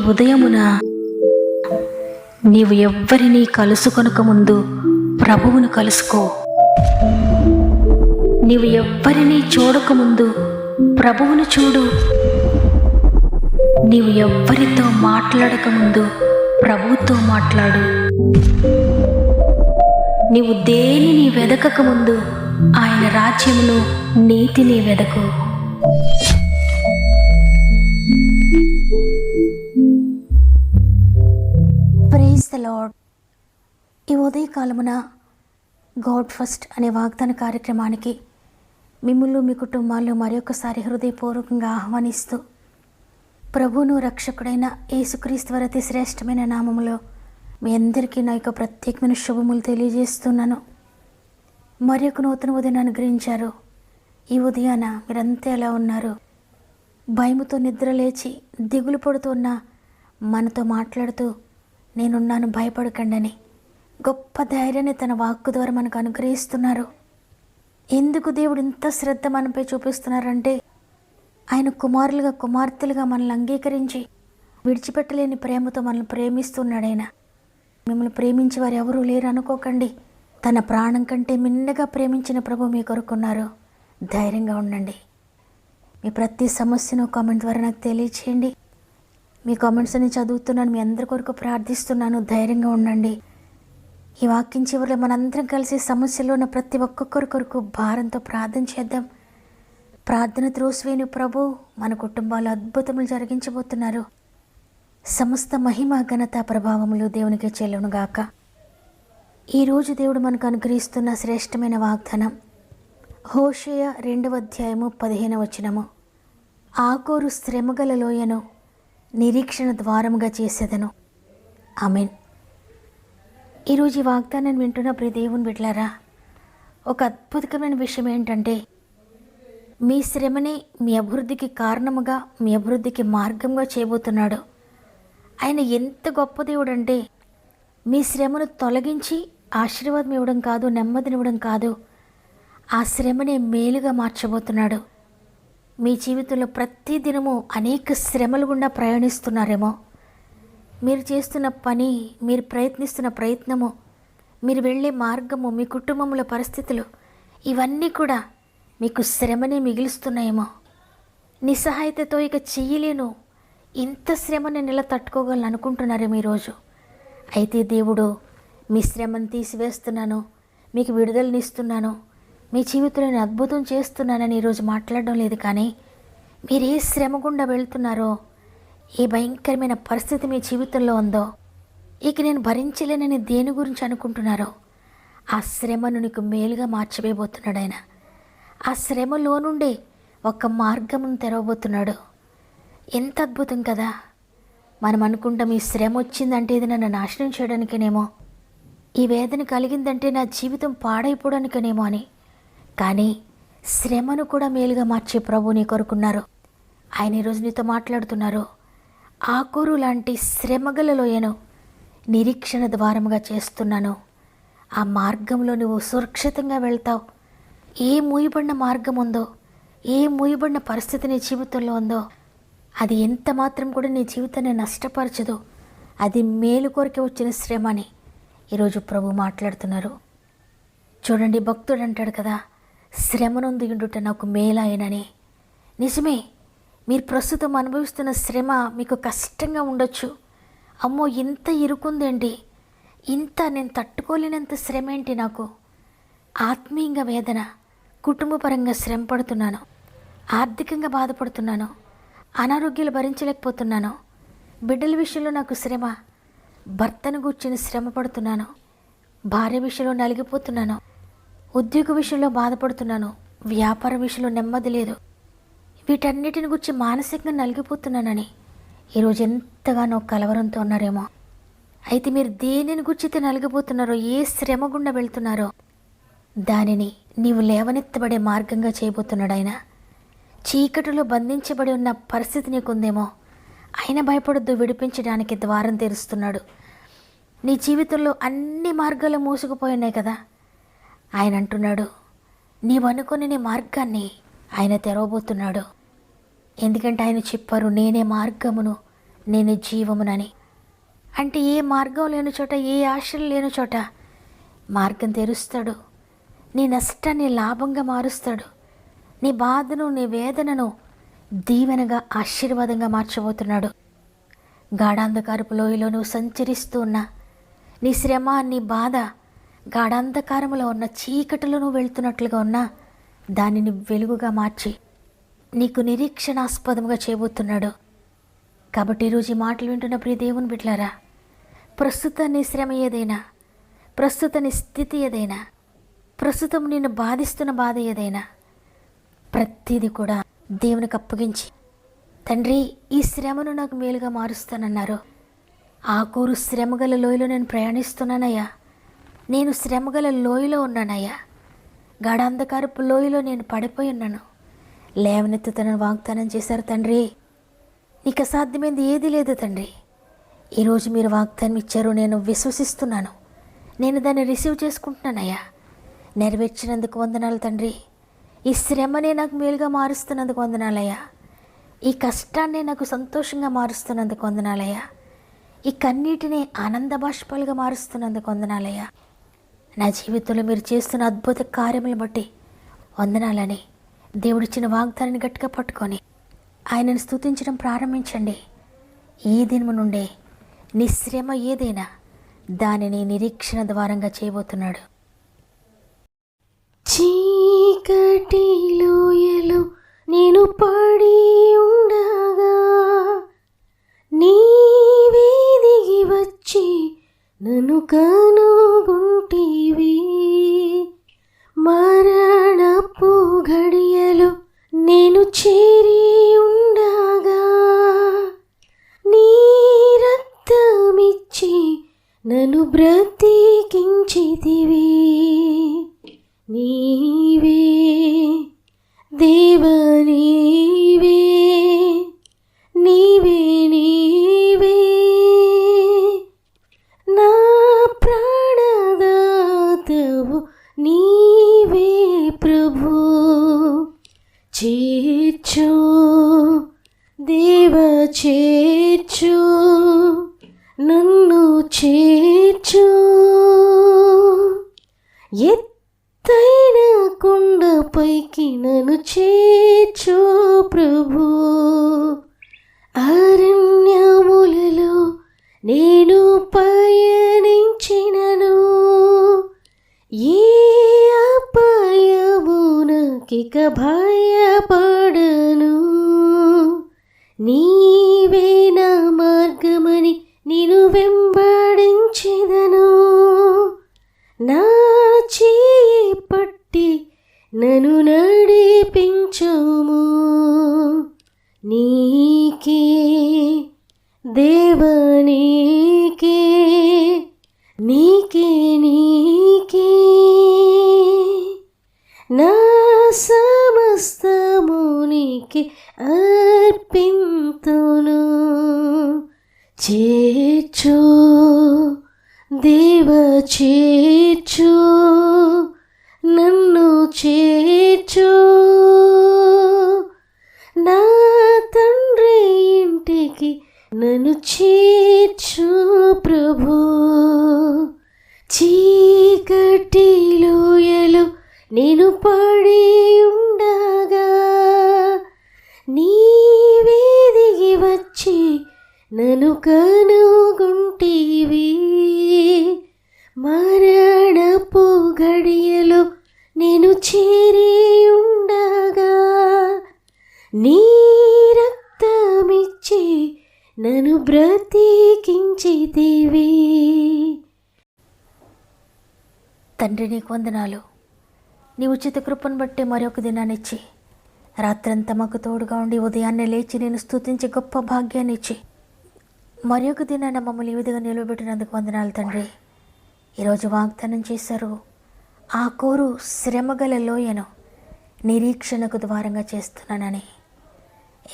ఉదయమున నీవు ఎవ్వరినీ కలుసుకొనక ముందు ప్రభువును కలుసుకో. నీవు ఎవ్వరినీ చూడకముందు ప్రభువును చూడు. నీవు ఎవ్వరితో మాట్లాడకముందు ప్రభువుతో మాట్లాడు. నీవు దేనిని వెదకకముందు ఆయన రాజ్యమును నీతిని వెదకు. Praise the lord. ఈ ఉదయకాలమున గాడ్ ఫస్ట్ అనే వాగ్దాన కార్యక్రమానికి మిమ్ములు మీ కుటుంబాల్లో మరొకసారి హృదయపూర్వకంగా ఆహ్వానిస్తూ, ప్రభువును రక్షకుడైన యేసుక్రీస్తు వారి అతి శ్రేష్టమైన నామములో మీ అందరికీ నా యొక్క ప్రత్యేకమైన శుభములు తెలియజేస్తున్నాను. మరి ఒక నూతన ఉదయాన్ని అనుగ్రహించారు. ఈ ఉదయాన మీరంతా ఎలా ఉన్నారు? భయముతో నిద్ర లేచి దిగులు పడుతున్న మనతో మాట్లాడుతూ, నేనున్నాను, భయపడకండి అని గొప్ప ధైర్యాన్ని తన వాక్కు ద్వారా మనకు అనుగ్రహిస్తున్నారు. ఎందుకు దేవుడు ఇంత శ్రద్ధ మనపై చూపిస్తున్నారంటే, ఆయన కుమారులుగా కుమార్తెలుగా మనల్ని అంగీకరించి విడిచిపెట్టలేని ప్రేమతో మనల్ని ప్రేమిస్తున్నాడు. ఆయన మిమ్మల్ని ప్రేమించే వారు ఎవరూ లేరు అనుకోకండి. తన ప్రాణం కంటే మిన్నగా ప్రేమించిన ప్రభు మీ కొరకున్నారు. ధైర్యంగా ఉండండి. మీ ప్రతి సమస్యను కామెంట్ ద్వారా నాకు తెలియచేయండి. మీ కామెంట్స్ అన్ని చదువుతున్నాను. మీ అందరి కొరకు ప్రార్థిస్తున్నాను. ధైర్యంగా ఉండండి. ఈ వాక్యం చివరిలో మనందరం కలిసి సమస్యలో ఉన్న ప్రతి ఒక్కొక్కరి కొరకు భారంతో ప్రార్థన చేద్దాం. ప్రార్థన త్రోసివేని ప్రభు మన కుటుంబాలు అద్భుతములు జరిగించబోతున్నారు. సమస్త మహిమ ఘనత ప్రభావములు దేవునికి చెల్లునుగాక. ఈరోజు దేవుడు మనకు అనుగ్రహిస్తున్న శ్రేష్టమైన వాగ్దానం హోషేయ 2వ అధ్యాయము 15వ వచనము. ఆకోరు శ్రమగల లోయను నిరీక్షణ ద్వారముగా చేసేదను. ఆమేన్. ఈరోజు ఈ వాగ్దానాన్ని వింటున్న ప్రియ దేవుని బిడ్డలారా, ఒక అద్భుతమైన విషయం ఏంటంటే, మీ శ్రమని మీ అభివృద్ధికి కారణముగా, మీ అభివృద్ధికి మార్గంగా చేయబోతున్నాడు. ఆయన ఎంత గొప్ప దేవుడు అంటే, మీ శ్రమను తొలగించి ఆశీర్వాదం ఇవ్వడం కాదు, నెమ్మదినివ్వడం కాదు, ఆ శ్రమనే మేలుగా మార్చబోతున్నాడు. మీ జీవితంలో ప్రతి దినము అనేక శ్రమలు గుండా ప్రయాణిస్తున్నారేమో. మీరు చేస్తున్న పని, మీరు ప్రయత్నిస్తున్న ప్రయత్నము, మీరు వెళ్ళే మార్గము, మీ కుటుంబంలో పరిస్థితులు, ఇవన్నీ కూడా మీకు శ్రమనే మిగిలిస్తున్నాయేమో. నిస్సహాయతతో ఇక చెయ్యలేను, ఇంత శ్రమ నేను ఇలా తట్టుకోగలను అనుకుంటున్నారేమో ఈరోజు. అయితే దేవుడు మీ శ్రమను తీసివేస్తున్నాను, మీకు విడుదలనిస్తున్నాను, మీ జీవితంలో అద్భుతం చేస్తున్నానని ఈరోజు మాట్లాడడం లేదు. కానీ మీరు ఏ శ్రమ గుండా వెళ్తున్నారో, ఏ భయంకరమైన పరిస్థితి మీ జీవితంలో ఉందో, ఇక నేను భరించలేనని దేని గురించి అనుకుంటున్నారో, ఆ శ్రమను నీకు మేలుగా మార్చివేయబోతున్నాడు ఆయన. ఆ శ్రమలో నుండి ఒక మార్గమును తెరవబోతున్నాడు. ఎంత అద్భుతం కదా. మనం అనుకుంటాం, ఈ శ్రమ వచ్చిందంటే ఇది నన్ను నాశనం చేయడానికేనేమో, ఈ వేదన కలిగిందంటే నా జీవితం పాడైపోవడానికనేమో అని. కానీ శ్రమను కూడా మేలుగా మార్చే ప్రభు నీ కొరుకున్నారు. ఆయన ఈరోజు నీతో మాట్లాడుతున్నారు. ఆకోరు లాంటి శ్రమగల లోయను నిరీక్షణ ద్వారముగా చేస్తున్నాను. ఆ మార్గంలో నువ్వు సురక్షితంగా వెళ్తావు. ఏ మూయబడిన మార్గం ఉందో, ఏ మూయబడిన పరిస్థితి నీ జీవితంలో ఉందో, అది ఎంత మాత్రం కూడా నీ జీవితాన్ని నష్టపరచదు. అది మేలు కొరకే వచ్చిన శ్రమ అని ఈరోజు ప్రభు మాట్లాడుతున్నారు. చూడండి, భక్తుడు అంటాడు కదా, శ్రమనొంది ఉండుట నాకు మేలాయనని. నిజమే, మీరు ప్రస్తుతం అనుభవిస్తున్న శ్రమ మీకు కష్టంగా ఉండొచ్చు. అమ్మో, ఇంత ఇరుకుందేంటి, ఇంత నేను తట్టుకోలేనంత శ్రమ ఏంటి, నాకు ఆత్మీయంగా వేదన, కుటుంబపరంగా శ్రమ పడుతున్నాను, ఆర్థికంగా బాధపడుతున్నాను, అనారోగ్యాలు భరించలేకపోతున్నాను, బిడ్డల విషయంలో నాకు శ్రమ, భర్తను కూర్చుని శ్రమ పడుతున్నాను, భార్య విషయంలో నలిగిపోతున్నాను, ఉద్యోగ విషయంలో బాధపడుతున్నాను, వ్యాపార విషయంలో నెమ్మది లేదు, వీటన్నిటిని గురించి మానసికంగా నలిగిపోతున్నానని ఈరోజు ఎంతగానో కలవరంతో ఉన్నారేమో. అయితే మీరు దేనిని గురించి నలిగిపోతున్నారో, ఏ శ్రమ గుండా వెళ్తున్నారో, దానిని నీవు లేవనెత్తబడే మార్గంగా చేయబోతున్నాడు ఆయన. చీకటిలో బంధించబడి ఉన్న పరిస్థితి నీకుందేమో, ఆయన భయపడొద్దు, విడిపించడానికి ద్వారం తెరుస్తున్నాడు. నీ జీవితంలో అన్ని మార్గాలు మూసుకుపోయినాయి కదా, ఆయన అంటున్నాడు, నీవు అనుకుని నీ మార్గాన్ని ఆయన తెరవబోతున్నాడు. ఎందుకంటే ఆయన చెప్పారు, నేనే మార్గమును నేను జీవమునని. అంటే ఏ మార్గం లేని చోట, ఏ ఆశలు లేని చోట మార్గం తెరుస్తాడు. నీ నష్టాన్ని లాభంగా మారుస్తాడు. నీ బాధను, నీ వేదనను దీవెనగా, ఆశీర్వాదంగా మార్చబోతున్నాడు. గాఢాంధకారపు లోయలో నువ్వు సంచరిస్తూ ఉన్నా, నీ శ్రమ, నీ బాధ గాఢాంధకారములో ఉన్న చీకటిలో నువ్వు వెళ్తున్నట్లుగా ఉన్నా, దానిని వెలుగుగా మార్చి నీకు నిరీక్షణాస్పదముగా చేయబోతున్నాడు. కాబట్టి ఈరోజు ఈ మాటలు వింటున్న ప్రియ దేవుని బిడ్డలారా, ప్రస్తుత నీ శ్రమ ఏదైనా, ప్రస్తుత నీ స్థితి ఏదైనా, ప్రస్తుతం నిన్ను బాధిస్తున్న బాధ ఏదైనా, ప్రతిదీ కూడా దేవునికి అప్పగించి, తండ్రి ఈ శ్రమను నాకు మేలుగా మారుస్తానన్నారు. ఆకూరు శ్రమగల లోయలో నేను ప్రయాణిస్తున్నానయ్యా. నేను శ్రమగల లోయలో ఉన్నానయ్యా. గాఢాంధకారపు లోయలో నేను పడిపోయి ఉన్నాను. లేవనెత్తుతనని వాగ్దానం చేశారు తండ్రి. నీకు అసాధ్యమైంది ఏది లేదు తండ్రి. ఈరోజు మీరు వాగ్దానం ఇచ్చారు, నేను విశ్వసిస్తున్నాను. నేను దాన్ని రిసీవ్ చేసుకుంటున్నానయ్యా. నెరవేర్చినందుకు వందనాలు తండ్రి. ఈ శ్రమనే నాకు మేలుగా మారుస్తున్నందుకు వందనాలయ్యా. ఈ కష్టాన్ని నాకు సంతోషంగా మారుస్తున్నందుకు వందనాలయ్యా. ఈ కన్నీటిని ఆనంద బాష్పాలుగా మారుస్తున్నందుకు వందనాలయ్యా. నా జీవితంలో మీరు చేస్తున్న అద్భుత కార్యములను బట్టి వందనాలని దేవుడిచ్చిన వాగ్దానాన్ని గట్టిగా పట్టుకొని ఆయనను స్తుతించడం ప్రారంభించండి. ఈ దినము నుండే నీ శ్రమ ఏదైనా దానిని నిరీక్షణ ద్వారంగా చేయబోతున్నాడు. చీకటి లోయలో నేను పడి ఉండగా నీవేదిగి వచ్చి నన్ను కనుగొంటివి. మరణపు ఘడియలో నేను చేరి ఉండగా నీ రక్తమిచ్చి నన్ను బ్రతికించితివి. నీవే దేవా, నీవే నీవే నీవే నా ప్రాణదాతవు, నీవే ప్రభు. చేర్చు దేవా, చేర్చు నన్ను, చేర్చు ఎత్తైన కొండపైకి నన్ను చేర్చు ప్రభు. అరణ్యములలో నేను పయనించినను, ఏ అపాయమునకిక భయపడను. నీవే నా మార్గమని నేను వెంబడించెదను. నా చేయి పట్టి నన్ను నడిపించుము. నీకే దేవా, నీకే నీకే నీకే నా సమస్తము నీకే అర్పింతును. చేర్చు దేవా, చేర్చు నన్ను, చేర్చు నా తండ్రి ఇంటికి నన్ను చేర్చు ప్రభు. చీకటి లోయలో నేను పడి ఉండగా నీవేదిగి వచ్చి నన్ను కనుగొంటివి. మరణపు ఘడియలో నేను చేరి ఉండగా నీ రక్తమిచ్చి నన్ను బ్రతికించితివి. తండ్రి నీకు వందనాలు. నీ ఉచిత కృపను బట్టి మరొక దినాన్నిచ్చి, రాత్రంతా మాకు తోడుగా ఉండి ఉదయాన్నే లేచి నేను స్తుతించే గొప్ప భాగ్యాన్ని ఇచ్చి మరొక దినాన్ని మమ్మల్ని ఈ విధంగా నిలబెట్టినందుకు వందనాలు తండ్రి. ఈరోజు వాగ్దానం చేశారు, ఆ కోరు శ్రమగల లోయను నిరీక్షణకు ద్వారంగా చేస్తున్నానని.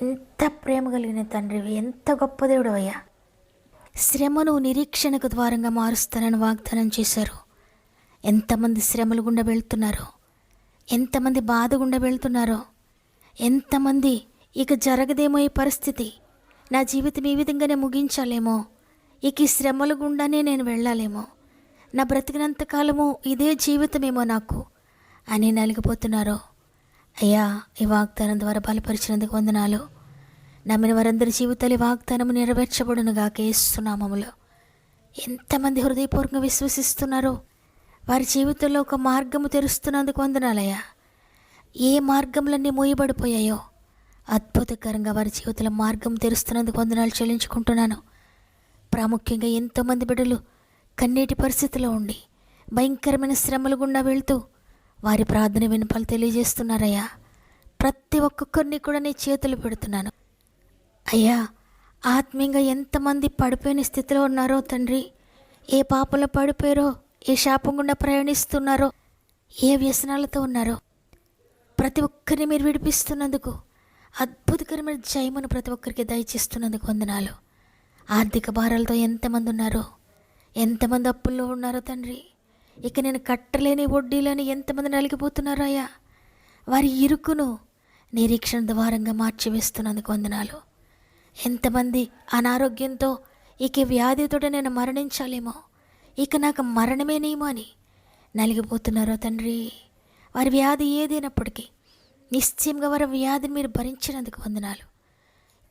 ఎంత ప్రేమ కలిగిన తండ్రివి, ఎంత గొప్ప దేవుడు అయ్యా. శ్రమను నిరీక్షణకు ద్వారంగా మారుస్తానని వాగ్దానం చేశారు. ఎంతమంది శ్రమలు గుండా వెళ్తున్నారో, ఎంతమంది బాధ గుండా వెళ్తున్నారో, ఎంతమంది ఇక జరగదేమో ఈ పరిస్థితి, నా జీవితం ఈ విధంగానే ముగించాలేమో, ఇక ఈ శ్రమల గుండానే నేను వెళ్ళాలేమో, నా బ్రతికినంత కాలము ఇదే జీవితమేమో నాకు అని నలిగిపోతున్నారో, అయ్యా ఈ వాగ్దానం ద్వారా బలపరిచినందుకు వందనాలు. నమ్మిన వారందరి జీవితాలు ఈ వాగ్దానము నెరవేర్చబడునుగా యేసునామములో. ఎంతమంది హృదయపూర్వకంగా విశ్వసిస్తున్నారో వారి జీవితంలో ఒక మార్గము తెరుస్తున్నందుకు వందనాలయ్యా. ఏ మార్గములన్నీ మూయబడిపోయాయో అద్భుతకరంగా వారి జీవితంలో మార్గం తెరుస్తున్నందుకు వందనాలు చెల్లించుకుంటున్నాను. ప్రాముఖ్యంగా ఎంతోమంది బిడ్డలు కన్నీటి పరిస్థితిలో ఉండి భయంకరమైన శ్రమల గుండా వెళ్తూ వారి ప్రార్థన వినపాలు తెలియజేస్తున్నారయ్యా. ప్రతి ఒక్కొక్కరిని కూడా నీ చేతులు పెడుతున్నాను అయ్యా. ఆత్మీయంగా ఎంతమంది పడిపోయిన స్థితిలో ఉన్నారో తండ్రి, ఏ పాపంలో పడిపోయారో, ఏ శాపం గుండా ప్రయాణిస్తున్నారో, ఏ వ్యసనాలతో ఉన్నారో ప్రతి ఒక్కరిని మీరు విడిపిస్తున్నందుకు, అద్భుతకరమైన జయమును ప్రతి ఒక్కరికి దయచేస్తున్నందుకు వందనాలు. ఆర్థిక భారాలతో ఎంతమంది ఉన్నారో, ఎంతమంది అప్పుల్లో ఉన్నారో తండ్రి, ఇక నేను కట్టలేని వడ్డీలని ఎంతమంది నలిగిపోతున్నారో అయ్యా, వారి ఇరుకును నిరీక్షణ ద్వారంగా మార్చివేస్తున్నందుకు వందనాలు. ఎంతమంది అనారోగ్యంతో ఇక వ్యాధితో నేను మరణించాలేమో, ఇక నాకు మరణమేనేమో అని నలిగిపోతున్నారో తండ్రి, వారి వ్యాధి ఏదైనప్పటికీ నిశ్చయంగా వారి వ్యాధిని మీరు భరించినందుకు వందనాలు.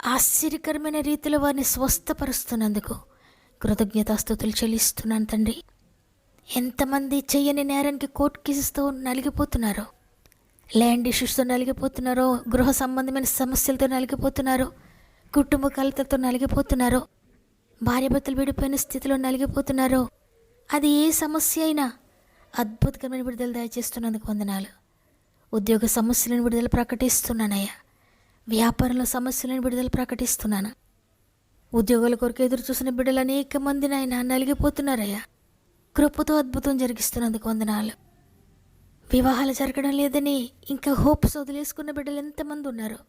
ఆశ్చర్యకరమైన రీతిలో వారిని స్వస్థపరుస్తున్నందుకు కృతజ్ఞతాస్తుతులు చెల్లిస్తున్నాను తండ్రి. ఎంతమంది చెయ్యని నేరానికి కోర్టు కేసుతో నలిగిపోతున్నారో, ల్యాండ్ ఇష్యూస్తో నలిగిపోతున్నారో, గృహ సంబంధమైన సమస్యలతో నలిగిపోతున్నారో, కుటుంబ కలతతో నలిగిపోతున్నారో, భార్యాభర్తలు విడిపోయిన స్థితిలో నలిగిపోతున్నారో, అది ఏ సమస్య అయినా అద్భుతకరమైన విడుదల దయచేస్తున్నందుకు వందనాలు. ఉద్యోగ సమస్యలను విడుదల ప్రకటిస్తున్నానయ్యా. వ్యాపారంలో సమస్యలను విడుదల ప్రకటిస్తున్నాను. ఉద్యోగాల కొరకు ఎదురు చూసిన బిడ్డలు అనేక మందిని ఆయన నలిగిపోతున్నారయ్యా. కృపతో అద్భుతం జరిగిస్తున్నందుకు వందనాలు. వివాహాలు జరగడం లేదని ఇంకా హోప్స్ వదిలేసుకున్న బిడ్డలు ఎంతమంది ఉన్నారు,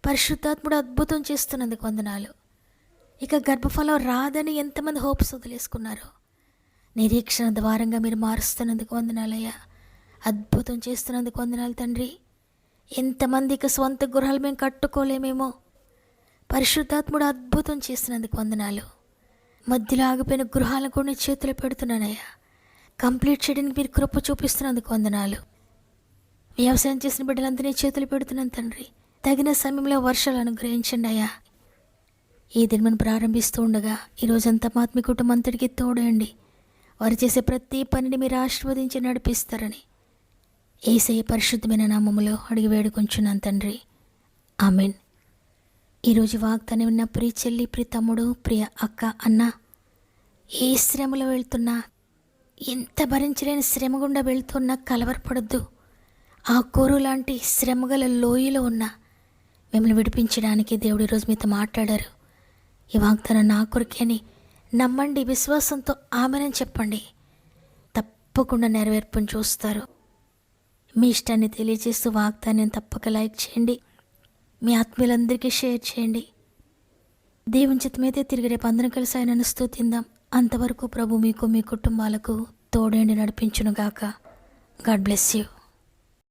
పరిశుద్ధాత్ముడు అద్భుతం చేస్తున్నందుకు వందనాలు. ఇక గర్భఫలం రాదని ఎంతమంది హోప్స్ వదిలేసుకున్నారో నిరీక్షణ ద్వారంగా మీరు మారుస్తున్నందుకు వందనాలయ్యా. అద్భుతం చేస్తున్నందుకు వందనాలు తండ్రి. ఎంతమంది ఇక స్వంత గృహాలు మేము కట్టుకోలేమేమో, పరిశుద్ధాత్ముడు అద్భుతం చేస్తున్నందుకు వందనాలు. మధ్యలో ఆగిపోయిన గృహాలను కూడా నీ చేతులు పెడుతున్నానయ్యా. కంప్లీట్ చేయడానికి మీరు కృప చూపిస్తున్నందుకు వందనాలు. వ్యవసాయం చేసిన బిడ్డలందరినీ చేతులు పెడుతున్నాను తండ్రి. తగిన సమయంలో వర్షాలు అనుగ్రహించండి అయ్యా. ఈ దినమును ప్రారంభిస్తూ ఉండగా ఈరోజంతా మా ఆత్మీయ కుటుంబం అంతటికి తోడండి. వారు చేసే ప్రతి పనిని మీరు ఆశీర్వదించి నడిపిస్తారని యేసయ్య పరిశుద్ధమైన నామములో అడిగి వేడుకొంచున్నాను తండ్రి. ఆమెన్. ఈరోజు వాగ్దానం విన్న ప్రియ చెల్లి, ప్రియ తమ్ముడు, ప్రియ అక్క, అన్న, ఏ శ్రమలో వెళ్తున్నా, ఎంత భరించలేని శ్రమ గుండా వెళ్తున్నా కలవరపడద్దు. ఆ కోరు లాంటి శ్రమగల లోయలో ఉన్న మిమ్మల్ని విడిపించడానికి దేవుడు ఈరోజు మీతో మాట్లాడారు. ఈ వాగ్దానం నా కొరకే అని నమ్మండి. విశ్వాసంతో ఆమెనని చెప్పండి. తప్పకుండా నెరవేర్పుని చూస్తారు. మీ ఇష్టాన్ని తెలియజేస్తూ వాగ్దానం తప్పక లైక్ చేయండి. మీ ఆత్మీయులందరికీ షేర్ చేయండి. దేవుని చిత్తమైతే తిరిగి రేపు అందరం కలిసి ఆయనను స్తుతిందాం. అంతవరకు ప్రభు మీకు, మీ కుటుంబాలకు తోడేండి నడిపించునుగాక. God bless you.